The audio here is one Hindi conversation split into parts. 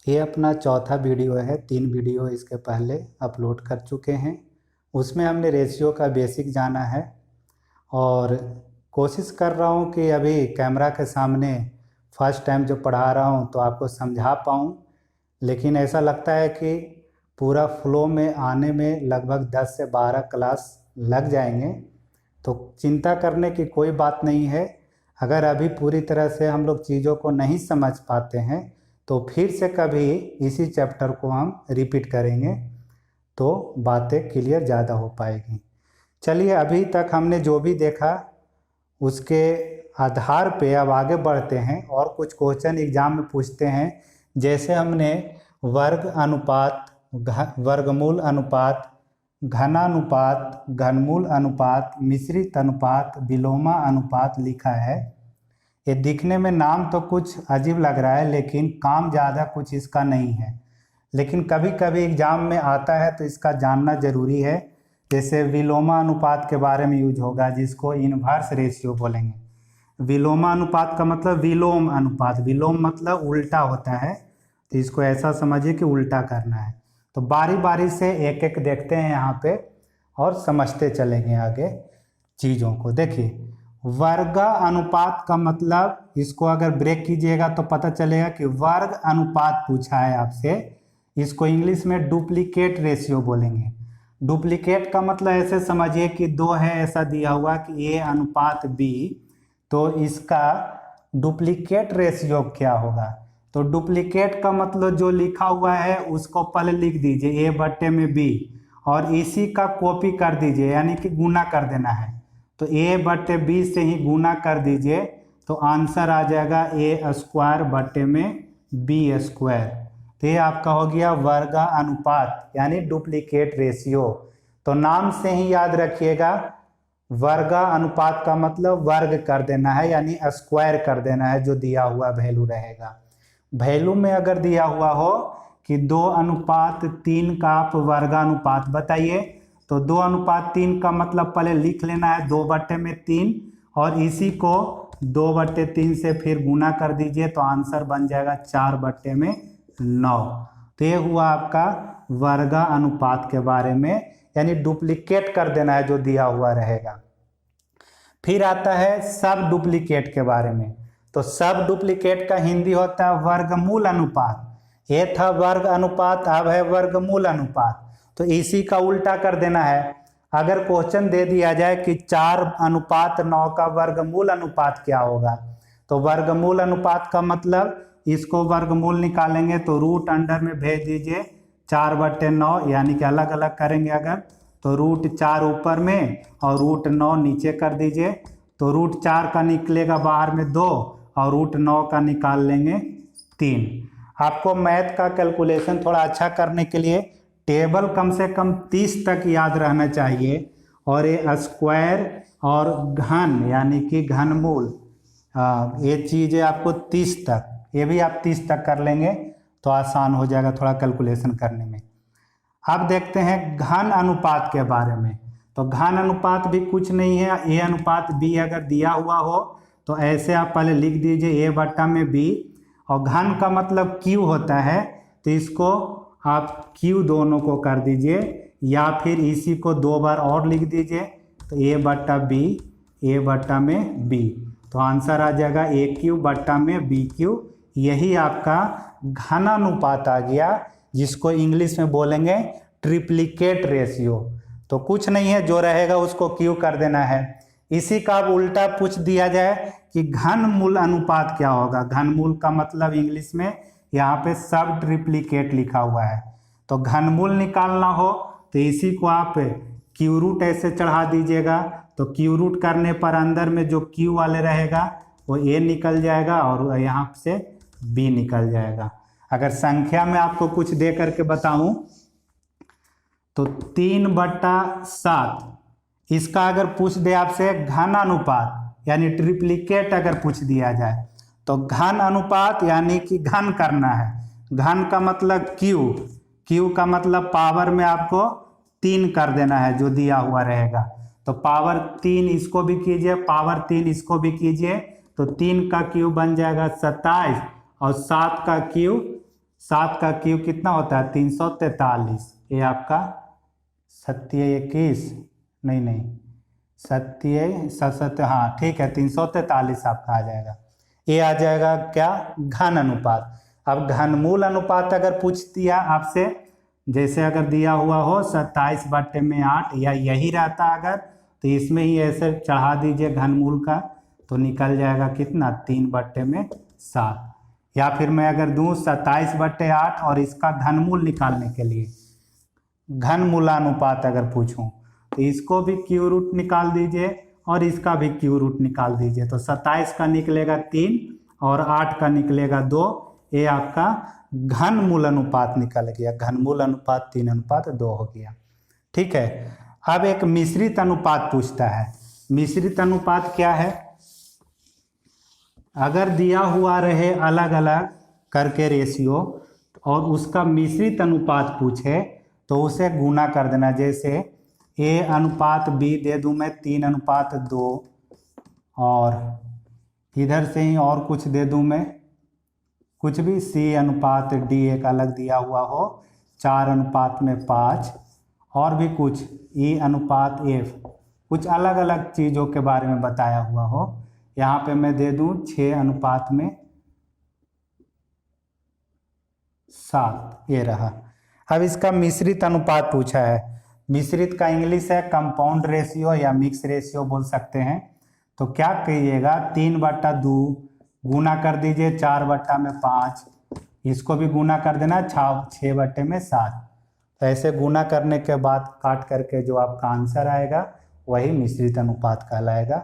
ये अपना चौथा वीडियो है। 3 वीडियो इसके पहले अपलोड कर चुके हैं। उसमें हमने रेशियो का बेसिक जाना है और कोशिश कर रहा हूँ कि अभी कैमरा के सामने फर्स्ट टाइम जो पढ़ा रहा हूँ तो आपको समझा पाऊँ, लेकिन ऐसा लगता है कि पूरा फ्लो में आने में लगभग 10 से 12 क्लास लग जाएंगे। तो चिंता करने की कोई बात नहीं है। अगर अभी पूरी तरह से हम लोग चीज़ों को नहीं समझ पाते हैं तो फिर से कभी इसी चैप्टर को हम रिपीट करेंगे तो बातें क्लियर ज़्यादा हो पाएगी। चलिए, अभी तक हमने जो भी देखा उसके आधार पे अब आगे बढ़ते हैं और कुछ क्वेश्चन एग्जाम में पूछते हैं। जैसे हमने वर्ग अनुपात, वर्गमूल अनुपात, घनानुपात, घनमूल अनुपात, मिश्रित अनुपात, विलोमा अनुपात लिखा है। ये दिखने में नाम तो कुछ अजीब लग रहा है लेकिन काम ज़्यादा कुछ इसका नहीं है, लेकिन कभी कभी एग्जाम में आता है तो इसका जानना ज़रूरी है। जैसे विलोमा अनुपात के बारे में यूज होगा, जिसको इनवर्स रेशियो बोलेंगे। विलोमा अनुपात का मतलब विलोम अनुपात, विलोम मतलब उल्टा होता है, तो इसको ऐसा समझिए कि उल्टा करना है। तो बारी बारी से एक एक देखते हैं यहाँ पे और समझते चलेंगे आगे चीज़ों को। देखिए, वर्ग अनुपात का मतलब, इसको अगर ब्रेक कीजिएगा तो पता चलेगा कि वर्ग अनुपात पूछा है आपसे। इसको इंग्लिश में डुप्लीकेट रेशियो बोलेंगे। डुप्लीकेट का मतलब ऐसे समझिए कि 2 है, ऐसा दिया हुआ कि ए अनुपात बी, तो इसका डुप्लीकेट रेशियो क्या होगा। तो डुप्लीकेट का मतलब जो लिखा हुआ है उसको पहले लिख दीजिए ए बट्टे में बी और इसी का कॉपी कर दीजिए, यानी कि गुना कर देना है। तो ए बट्टे बी से ही गुना कर दीजिए तो आंसर आ जाएगा ए स्क्वायर बट्टे में बी स्क्वायर। तो ये आपका हो गया वर्ग अनुपात यानी डुप्लीकेट रेशियो। तो नाम से ही याद रखिएगा, वर्ग अनुपात का मतलब वर्ग कर देना है यानी स्क्वायर कर देना है, जो दिया हुआ वैल्यू रहेगा। वैल्यू में अगर दिया हुआ हो कि 2:3 का आप वर्गानुपात बताइए, तो 2:3 का मतलब पहले लिख लेना है 2/3 और इसी को 2/3 से फिर गुना कर दीजिए तो आंसर बन जाएगा 4/9। तो ये हुआ आपका वर्ग अनुपात के बारे में, यानी डुप्लीकेट कर देना है जो दिया हुआ रहेगा। फिर आता है सब डुप्लीकेट के बारे में। तो सब डुप्लीकेट का हिंदी होता है वर्गमूल अनुपात। ये था वर्ग अनुपात, अब है वर्गमूल अनुपात। तो इसी का उल्टा कर देना है। अगर क्वेश्चन दे दिया जाए कि 4:9 का वर्गमूल अनुपात क्या होगा, तो वर्गमूल अनुपात का मतलब इसको वर्गमूल निकालेंगे तो रूट अंडर में भेज दीजिए 4/9, यानी कि अलग अलग करेंगे अगर तो √4 ऊपर में और √9 नीचे कर दीजिए। तो √4 का निकलेगा बाहर में 2 और √9 का निकाल लेंगे 3। आपको मैथ का कैलकुलेशन थोड़ा अच्छा करने के लिए टेबल कम से कम 30 तक याद रहना चाहिए, और ये स्क्वायर और घन यानी कि घनमूल, ये चीज़ें आपको 30 तक, ये भी आप 30 तक कर लेंगे तो आसान हो जाएगा थोड़ा कैलकुलेशन करने में। अब देखते हैं घन अनुपात के बारे में। तो घन अनुपात भी कुछ नहीं है, ए अनुपात बी अगर दिया हुआ हो तो ऐसे आप पहले लिख दीजिए ए बट्टा में बी, और घन का मतलब क्यू होता है, तो इसको आप क्यू दोनों को कर दीजिए या फिर इसी को 2 बार और लिख दीजिए तो ए बट्टा बी, ए बट्टा में बी, तो आंसर आ जाएगा ए क्यू बट्टा में बी क्यू। यही आपका घन अनुपात आ गया, जिसको इंग्लिश में बोलेंगे ट्रिप्लिकेट रेशियो। तो कुछ नहीं है, जो रहेगा उसको क्यू कर देना है। इसी का अब उल्टा पूछ दिया जाए कि घनमूल अनुपात क्या होगा। घनमूल का मतलब इंग्लिश में यहाँ पे सब ट्रिप्लिकेट लिखा हुआ है। तो घनमूल निकालना हो तो इसी को आप क्यू रूट ऐसे चढ़ा दीजिएगा, तो क्यू रूट करने पर अंदर में जो क्यू वाले रहेगा वो ए निकल जाएगा और यहाँ से बी निकल जाएगा। अगर संख्या में आपको कुछ दे करके बताऊं तो 3/7, इसका अगर पूछ दे आपसे घन अनुपात यानी ट्रिप्लिकेट अगर पूछ दिया जाए तो घन अनुपात यानी कि घन करना है। घन का मतलब क्यू, क्यू का मतलब पावर में आपको 3 कर देना है जो दिया हुआ रहेगा। तो पावर 3 इसको भी कीजिए, पावर 3 इसको भी कीजिए, तो 3 का क्यू बन जाएगा 27 और 7 का क्यू 7 का क्यूब कितना होता है 343। ये आपका 21 नहीं सत्य हाँ ठीक है 343 आपका आ जाएगा। ये आ जाएगा क्या घन अनुपात। अब घनमूल अनुपात अगर पूछ दिया आपसे, जैसे अगर दिया हुआ हो 27/8 या यही रहता अगर, तो इसमें ही ऐसे चढ़ा दीजिए घनमूल का, तो निकल जाएगा कितना 3/7। या फिर मैं अगर दूं 27/8 और इसका घनमूल निकालने के लिए घनमूलानुपात अगर पूछूं, तो इसको भी क्यू रूट निकाल दीजिए और इसका भी क्यू रूट निकाल दीजिए। तो 27 का निकलेगा 3 और 8 का निकलेगा 2। ये आपका घनमूल अनुपात निकल गया। घनमूल अनुपात 3:2 हो गया। ठीक है। अब एक मिश्रित अनुपात पूछता है। मिश्रित अनुपात क्या है? अगर दिया हुआ रहे अलग अलग करके रेशियो और उसका मिश्रित अनुपात पूछे तो उसे गुना कर देना। जैसे A अनुपात B दे दूं मैं 3:2 और इधर से ही और कुछ दे दूं मैं, कुछ भी C अनुपात D एक अलग दिया हुआ हो 4:5 और भी कुछ E अनुपात F, कुछ अलग अलग चीज़ों के बारे में बताया हुआ हो। यहाँ पे मैं दे दूं 6:7 ये रहा। अब इसका मिश्रित अनुपात पूछा है। मिश्रित का इंग्लिश है कंपाउंड रेशियो या मिक्स रेशियो बोल सकते हैं। तो क्या कहिएगा 3/2 गुना कर दीजिए 4/5, इसको भी गुना कर देना 6/7। तो ऐसे गुना करने के बाद काट करके जो आपका आंसर आएगा वही मिश्रित अनुपात कहलाएगा।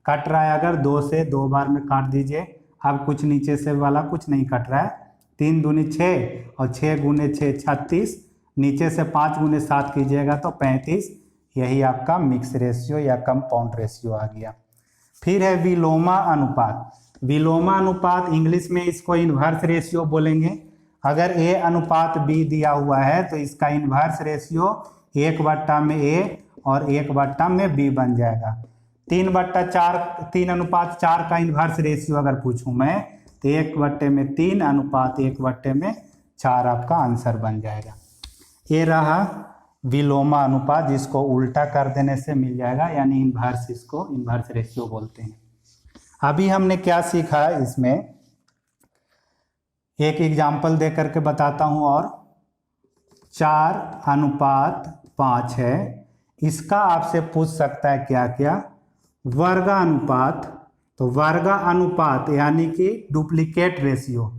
कट रहा है अगर 2 से 2 बार में काट दीजिए। अब कुछ नीचे से वाला कुछ नहीं कट रहा है। 3 दूनी 6 और 6 गुने 6 36, नीचे से 5 गुने 7 कीजिएगा तो 35। यही आपका मिक्स रेशियो या कंपाउंड रेशियो आ गया। फिर है विलोमा अनुपात। विलोमा अनुपात इंग्लिश में इसको इन्वर्स रेशियो बोलेंगे। अगर A अनुपात B दिया हुआ है तो इसका इन्वर्स रेशियो 1/A और 1/B बन जाएगा। 3/4 का इन्वर्स रेशियो अगर पूछूं मैं तो 1/3 अनुपात 1/4 आपका आंसर बन जाएगा। ये रहा विलोमा अनुपात, जिसको उल्टा कर देने से मिल जाएगा, यानी इन्वर्स, इसको इन्वर्स रेशियो बोलते हैं। अभी हमने क्या सीखा इसमें एक एग्जाम्पल दे करके बताता हूं। और 4:5 है, इसका आपसे पूछ सकता है क्या क्या, वर्गानुपात। तो वर्गानुपात यानी कि डुप्लीकेट रेशियो,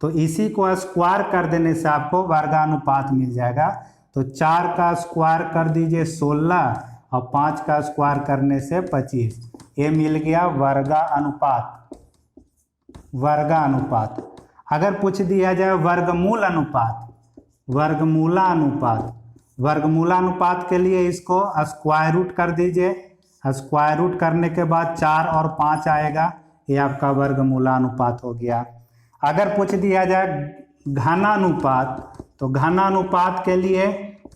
तो इसी को स्क्वायर कर देने से आपको वर्गानुपात मिल जाएगा। तो 4 का स्क्वायर कर दीजिए 16 और 5 का स्क्वायर करने से 25। ये मिल गया वर्गानुपात। वर्गानुपात। अगर पूछ दिया जाए वर्गमूल अनुपात, वर्गमूलानुपात, वर्गमूलानुपात के लिए इसको स्क्वायर रूट कर दीजिए। स्क्वायर रूट करने के बाद 4 और 5 आएगा, ये आपका वर्गमूलानुपात हो गया। अगर पूछ दिया जाए घनानुपात, तो घनानुपात के लिए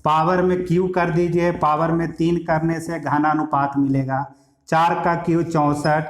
पावर में क्यू कर दीजिए। पावर में 3 करने से घनानुपात मिलेगा। 4 का क्यू 64,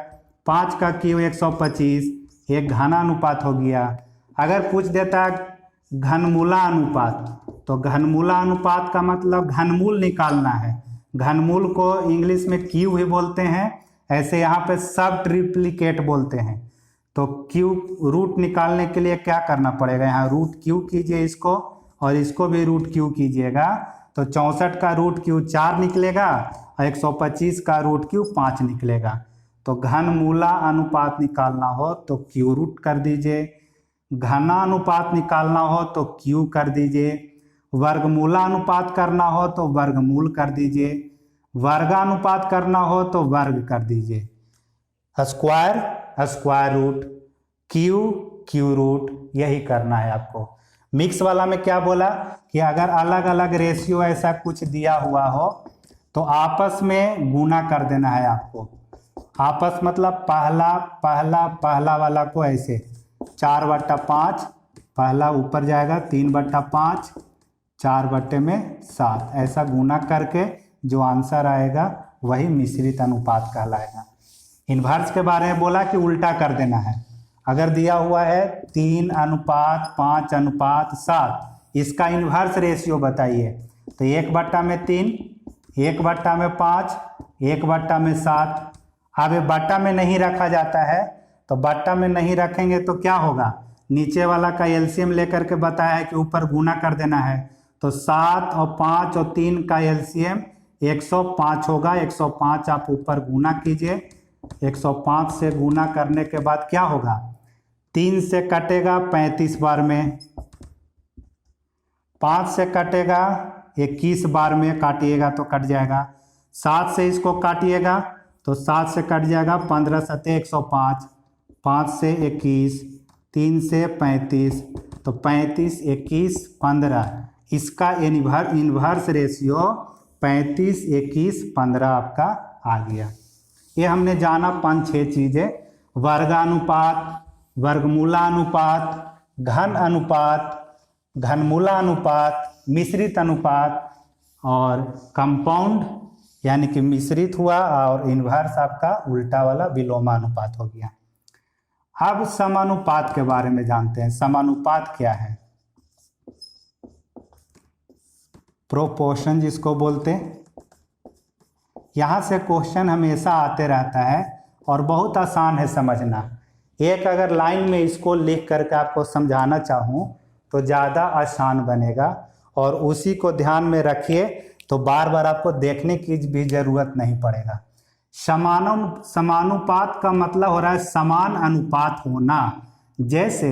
5 का क्यू 125, एक घनानुपात हो गया। अगर पूछ देता है घनमूलानुपात, तो घनमूलानुपात का मतलब घनमूल निकालना है। घनमूल को इंग्लिश में क्यू ही बोलते हैं, ऐसे यहाँ पे सब ट्रिप्लिकेट बोलते हैं। तो क्यू रूट निकालने के लिए क्या करना पड़ेगा, यहाँ रूट क्यू कीजिए इसको और इसको भी रूट क्यू कीजिएगा। तो 64 का रूट क्यू 4 निकलेगा और 125 का रूट क्यू 5 निकलेगा। तो घनमूला अनुपात निकालना हो तो क्यू रूट कर दीजिए, घनानुपात निकालना हो तो क्यू कर दीजिए, वर्गमूला अनुपात करना हो तो वर्गमूल कर दीजिए, वर्गानुपात करना हो तो वर्ग कर दीजिए। Square square root, cube cube root, यही करना है आपको। मिक्स वाला में क्या बोला कि अगर अलग अलग रेशियो ऐसा कुछ दिया हुआ हो तो आपस में गुना कर देना है आपको। आपस मतलब पहला वाला को ऐसे 4/5, पहला ऊपर जाएगा 3/5, 4/7, ऐसा गुना करके जो आंसर आएगा वही मिश्रित अनुपात कहलाएगा। इन्वर्स के बारे में बोला कि उल्टा कर देना है। अगर दिया हुआ है 3:5:7, इसका इन्वर्स रेशियो बताइए। तो 1/3, 1/5, 1/7। अब ये बट्टा में नहीं रखा जाता है, तो बट्टा में नहीं रखेंगे तो क्या होगा, नीचे वाला का एलसीएम लेकर के बताया है कि ऊपर गुना कर देना है। तो 7 और 5 और 3 का एलसीएम 105 होगा। 105 आप ऊपर गुना कीजिए। 105 से गुना करने के बाद क्या होगा, 3 से कटेगा 35 बार में, 5 से कटेगा 21 बार में, काटिएगा तो कट जाएगा। 7 से इसको काटिएगा तो 7 से कट जाएगा 15 सते 105, 5 से 21, 3 से 35, तो 35, 21, 15। इसका इन्वर्स रेशियो 35, 21, 15 आपका आ गया। ये हमने जाना 5-6 चीज़ें, वर्गानुपात, वर्गमूलानुपात, घन अनुपात, घनमूला अनुपात, मिश्रित अनुपात और कंपाउंड यानी कि मिश्रित हुआ, और इन्वर्स आपका उल्टा वाला विलोमानुपात हो गया। अब समानुपात के बारे में जानते हैं। समानुपात क्या है, प्रोपोर्शन जिसको बोलते हैं। यहाँ से क्वेश्चन हमेशा आते रहता है और बहुत आसान है समझना। एक अगर लाइन में इसको लिख करके आपको समझाना चाहूँ तो ज़्यादा आसान बनेगा, और उसी को ध्यान में रखिए तो बार बार आपको देखने की भी ज़रूरत नहीं पड़ेगा। समानुपात का मतलब हो रहा है समान अनुपात होना। जैसे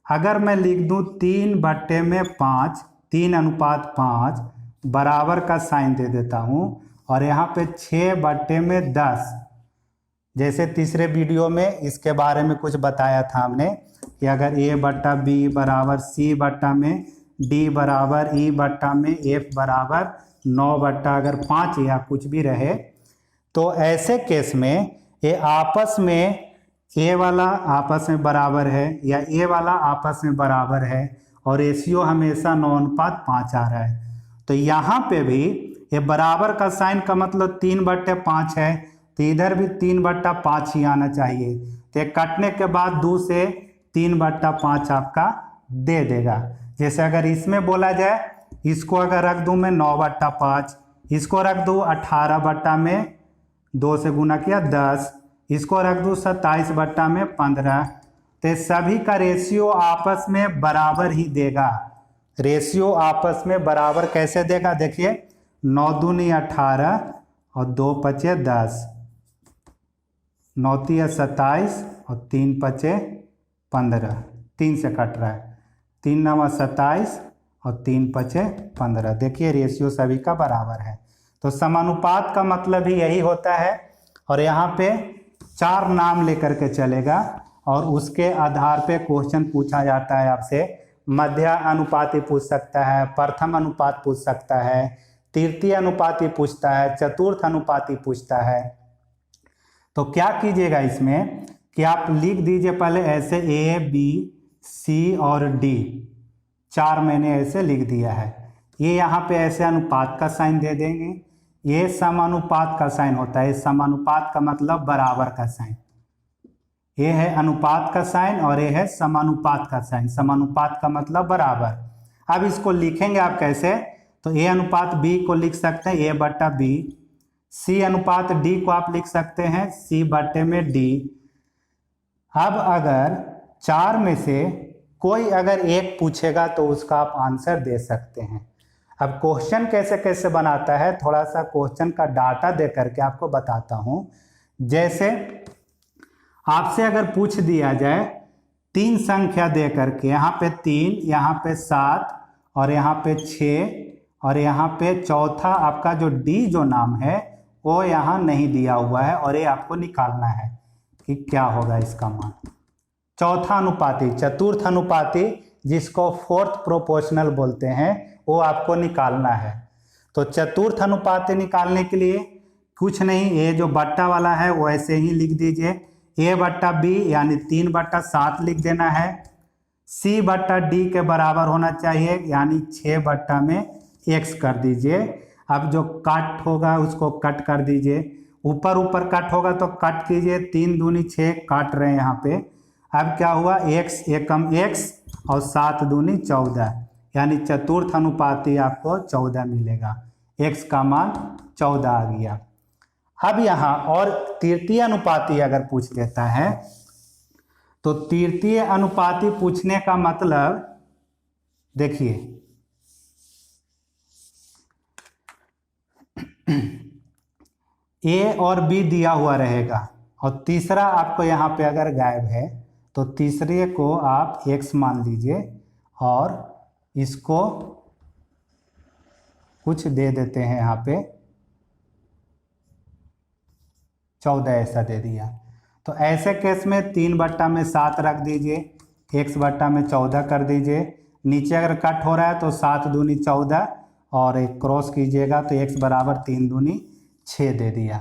अगर मैं लिख दूं 3/5, 3:5 बराबर का साइन दे देता हूं, और यहाँ पे 6/10, जैसे तीसरे वीडियो में इसके बारे में कुछ बताया था हमने कि अगर A/B बराबर C/D बराबर E/F बराबर 9/5 या कुछ भी रहे, तो ऐसे केस में ये आपस में ए वाला आपस में बराबर है या ए वाला आपस में बराबर है, और रेशियो हमेशा 9:5 आ रहा है। तो यहाँ पे भी ये बराबर का साइन का मतलब 3/5 है, तो इधर भी 3/5 ही आना चाहिए। तो ये कटने के बाद 2 से 3/5 आपका दे देगा। जैसे अगर इसमें बोला जाए, इसको अगर रख दूं मैं 9/5, इसको रख दूं 18/2 से गुना किया 10, इसको रख दूं 27/15, तो सभी का रेशियो आपस में बराबर ही देगा। रेशियो आपस में बराबर कैसे देगा, देखिए 9 दूनी 18 और 2 पचे 10, 9 तिया 27 और 3 पचे 15, 3 से कट रहा है, 3 9 27 और 3 पचे 15। देखिए रेशियो सभी का बराबर है। तो समानुपात का मतलब ही यही होता है, और यहाँ पे 4 नाम लेकर के चलेगा, और उसके आधार पे क्वेश्चन पूछा जाता है आपसे। मध्य अनुपाती पूछ सकता है, प्रथम अनुपात पूछ सकता है, तृतीय अनुपाती पूछता है, चतुर्थ अनुपाती पूछता है। तो क्या कीजिएगा इसमें कि आप लिख दीजिए पहले ऐसे A, B, C और D, 4 मैंने ऐसे लिख दिया है। ये यहाँ पे ऐसे अनुपात का साइन दे देंगे। ये समानुपात का साइन होता है। समानुपात का मतलब बराबर का साइन। ये है अनुपात का साइन और ये है समानुपात का साइन। समानुपात का मतलब बराबर। अब इसको लिखेंगे आप कैसे, तो A अनुपात B को लिख सकते हैं A/B, C अनुपात D को आप लिख सकते हैं C/D। अब अगर 4 में से कोई अगर एक पूछेगा तो उसका आप आंसर दे सकते हैं। अब क्वेश्चन कैसे कैसे बनाता है, थोड़ा सा क्वेश्चन का डाटा दे करके आपको बताता हूं। जैसे आपसे अगर पूछ दिया जाए 3 संख्या दे करके, यहाँ पे 3, यहाँ पे 7 और यहाँ पे 6 और यहाँ पे चौथा आपका जो D जो नाम है वो यहाँ नहीं दिया हुआ है, और ये आपको निकालना है कि क्या होगा इसका मान। चौथा अनुपाती, चतुर्थ अनुपाती जिसको फोर्थ प्रोपोर्शनल बोलते हैं, वो आपको निकालना है। तो चतुर्थ अनुपाती निकालने के लिए कुछ नहीं, ये जो बट्टा वाला है वो ऐसे ही लिख दीजिए, A/B यानी 3/7 लिख देना है। C/D के बराबर होना चाहिए, यानी 6/x कर दीजिए। अब जो कट होगा उसको कट कर दीजिए, ऊपर ऊपर कट होगा तो कट कीजिए, 3 दूनी 6 काट रहे हैं यहाँ पे। अब क्या हुआ, x एकम x और 7 दूनी 14, यानी चतुर्थ अनुपाती आपको 14 मिलेगा। x का मान 14 आ गया। अब यहाँ और तृतीय अनुपाती अगर पूछ लेता है तो तृतीय अनुपाती पूछने का मतलब देखिए, a और b दिया हुआ रहेगा और तीसरा आपको यहाँ पे अगर गायब है तो तीसरे को आप x मान लीजिए और इसको कुछ दे देते हैं, यहाँ पे 14 ऐसा दे दिया। तो ऐसे केस में 3/7 रख दीजिए, x बट्टा में 14 कर दीजिए। नीचे अगर कट हो रहा है तो 7 दूनी 14 और एक क्रॉस कीजिएगा तो x बराबर 3 दूनी 6 दे दिया।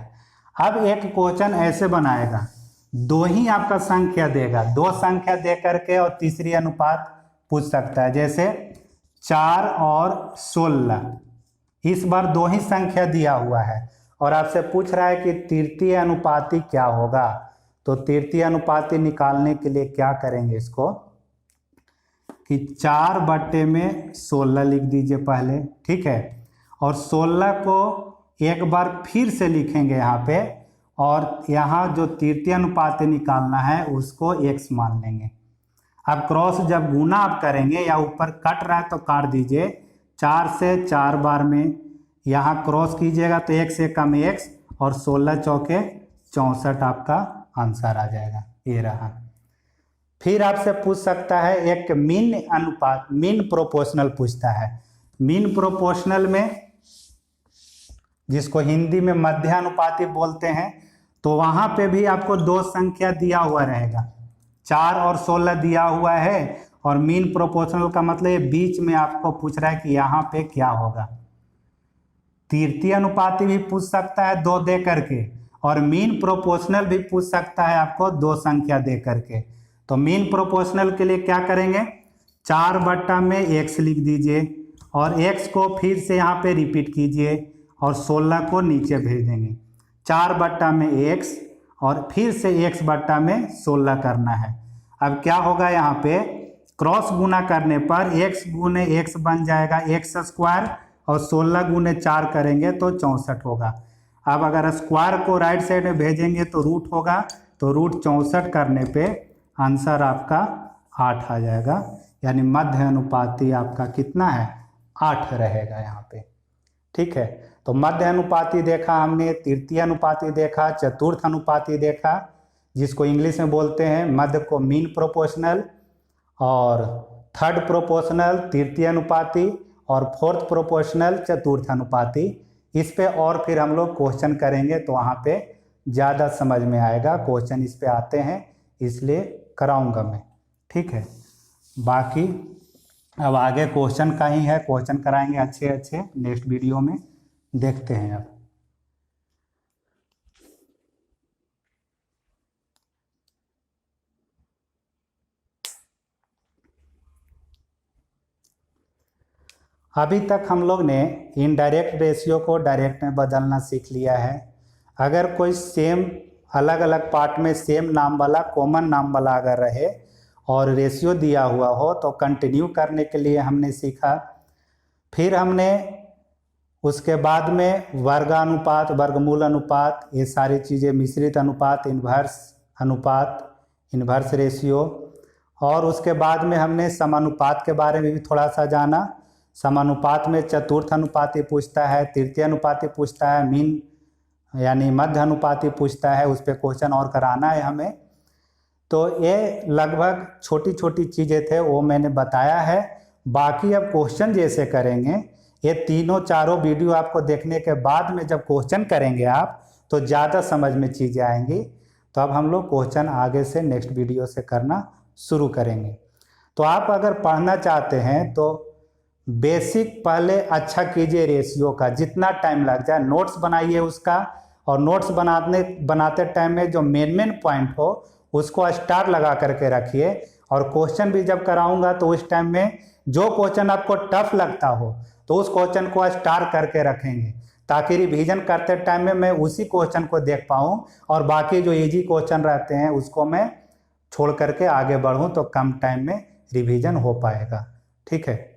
अब एक क्वेश्चन ऐसे बनाएगा, दो ही आपका संख्या देगा, दो संख्या दे करके और तीसरी अनुपात पूछ सकता है। जैसे 4 और 16, इस बार दो ही संख्या दिया हुआ है और आपसे पूछ रहा है कि तृतीय अनुपाती क्या होगा। तो तृतीय अनुपाती निकालने के लिए क्या करेंगे, इसको कि 4/16 लिख दीजिए पहले, ठीक है। और 16 को एक बार फिर से लिखेंगे यहाँ पे, और यहाँ जो तृतीय अनुपाती निकालना है उसको x मान लेंगे। अब क्रॉस जब गुना आप करेंगे या ऊपर कट रहा है तो काट दीजिए, 4 से 4 बार में यहाँ क्रॉस कीजिएगा तो x से कम x और 16 चौके 64 आपका आंसर आ जाएगा, ये रहा। फिर आपसे पूछ सकता है एक मीन अनुपात, मीन प्रोपोर्शनल पूछता है। मीन प्रोपोर्शनल में, जिसको हिंदी में मध्यानुपाती बोलते हैं, तो वहां पे भी आपको दो संख्या दिया हुआ रहेगा, 4 और 16 दिया हुआ है। और मीन प्रोपोर्शनल का मतलब ये बीच में आपको पूछ रहा है कि यहाँ पे क्या होगा। तृतीय अनुपाती भी पूछ सकता है 2 दे करके, और मीन प्रोपोर्शनल भी पूछ सकता है आपको 2 संख्या दे करके। तो मीन प्रोपोर्शनल के लिए क्या करेंगे, 4/x लिख दीजिए और x को फिर से यहाँ पे रिपीट कीजिए और 16 को नीचे भेज देंगे। 4/x और फिर से x/16 करना है। अब क्या होगा, यहाँ पे क्रॉस गुना करने पर x गुने x बन जाएगा x² और 16 गुने 4 करेंगे तो 64 होगा। अब अगर स्क्वायर को राइट साइड में भेजेंगे तो रूट होगा, तो रूट 64 करने पे आंसर आपका 8 आ जाएगा। यानी मध्य अनुपाती आपका कितना है, 8 रहेगा यहाँ पे, ठीक है। तो मध्य अनुपाती देखा हमने, तृतीय अनुपाती देखा, चतुर्थ अनुपाती देखा, जिसको इंग्लिश में बोलते हैं मध्य को मीन प्रोपोर्शनल, और थर्ड प्रोपोर्शनल तृतीय अनुपाती, और फोर्थ प्रोपोर्शनल चतुर्थ अनुपाती। इस पे और फिर हम लोग क्वेश्चन करेंगे तो वहाँ पे ज़्यादा समझ में आएगा। क्वेश्चन इस पे आते हैं इसलिए कराऊंगा मैं, ठीक है। बाकी अब आगे क्वेश्चन का ही है, क्वेश्चन कराएंगे अच्छे अच्छे नेक्स्ट वीडियो में, देखते हैं। अब अभी तक हम लोग ने इनडायरेक्ट रेशियो को डायरेक्ट में बदलना सीख लिया है। अगर कोई सेम अलग अलग पार्ट में सेम नाम वाला, कॉमन नाम वाला अगर रहे और रेशियो दिया हुआ हो तो कंटिन्यू करने के लिए हमने सीखा। फिर हमने उसके बाद में वर्गानुपात, वर्गमूल अनुपात, ये सारी चीज़ें, मिश्रित अनुपात, इन्वर्स अनुपात, इन्वर्स रेशियो, और उसके बाद में हमने समानुपात के बारे में भी थोड़ा सा जाना। समानुपात में चतुर्थ अनुपाती पूछता है, तृतीय अनुपाती पूछता है, मीन यानी मध्य अनुपाती पूछता है, उस पर क्वेश्चन और कराना है हमें। तो ये लगभग छोटी छोटी चीज़ें थे, वो मैंने बताया है। बाकी अब क्वेश्चन जैसे करेंगे, ये तीनों चारों वीडियो आपको देखने के बाद में जब क्वेश्चन करेंगे आप तो ज़्यादा समझ में चीज़ें आएंगी। तो अब हम लोग क्वेश्चन आगे से नेक्स्ट वीडियो से करना शुरू करेंगे। तो आप अगर पढ़ना चाहते हैं तो बेसिक पहले अच्छा कीजिए रेशियो का, जितना टाइम लग जाए नोट्स बनाइए उसका, और नोट्स बनाते टाइम में जो मेन पॉइंट हो उसको स्टार लगा करके रखिए। और क्वेश्चन भी जब कराऊंगा तो उस टाइम में जो क्वेश्चन आपको टफ लगता हो तो उस क्वेश्चन को स्टार करके रखेंगे, ताकि रिवीजन करते टाइम में मैं उसी क्वेश्चन को देख पाऊँ और बाकी जो इजी क्वेश्चन रहते हैं उसको मैं छोड़ करके आगे बढ़ूँ तो कम टाइम में रिवीजन हो पाएगा। ठीक है।